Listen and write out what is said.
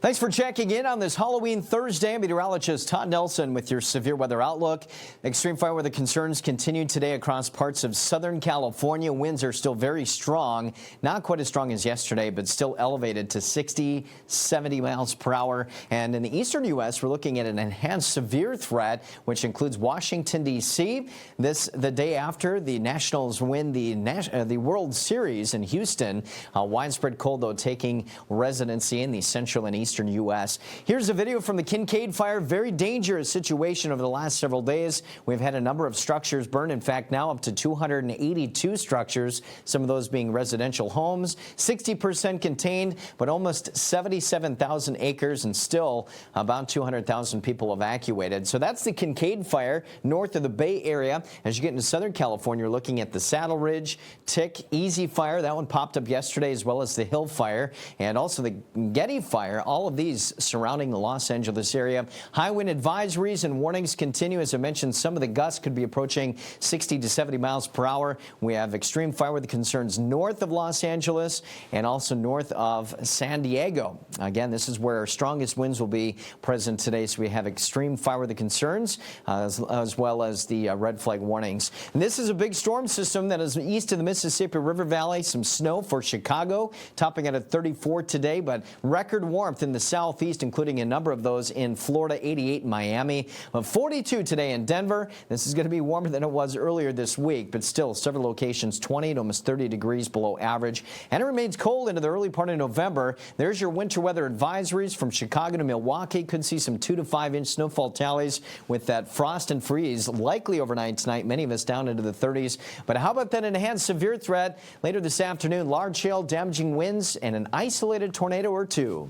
Thanks for checking in on this Halloween Thursday. Meteorologist Todd Nelson with your severe weather outlook. Extreme fire weather concerns continue today across parts of Southern California. Winds are still very strong, not quite as strong as yesterday, but still elevated to 60, 70 miles per hour. And in the eastern U.S., we're looking at an enhanced severe threat, which includes Washington, D.C. The day after the Nationals win the World Series in Houston. Widespread cold, though, taking residency in the central and eastern U.S. Here's a video from the Kincade fire. Very dangerous situation over the last several days. We've had a number of structures burn. In fact, now up to 282 structures, some of those being residential homes. 60% contained, but almost 77,000 acres and still about 200,000 people evacuated. So that's the Kincade fire north of the Bay Area. As you get into Southern California, you're looking at the Saddle Ridge, Tick, Easy fire. That one popped up yesterday, as well as the Hill fire and also the Getty fire. All of these surrounding the Los Angeles area. High wind advisories and warnings continue. As I mentioned, some of the gusts could be approaching 60 to 70 miles per hour. We have extreme fire weather concerns north of Los Angeles and also north of San Diego. Again, this is where our strongest winds will be present today. So we have extreme fire weather concerns as well as the red flag warnings. And this is a big storm system that is east of the Mississippi River Valley. Some snow for Chicago, topping out at 34 today, but record warmth in the southeast, including a number of those in Florida, 88 in Miami, 42 today in Denver. This is going to be warmer than it was earlier this week, but still several locations 20 to almost 30 degrees below average. And it remains cold into the early part of November. There's your winter weather advisories from Chicago to Milwaukee. Could see some 2 to 5 inch snowfall tallies with that frost and freeze likely overnight tonight. Many of us down into the 30s. But how about that enhanced severe threat later this afternoon? Large hail, damaging winds, and an isolated tornado or two.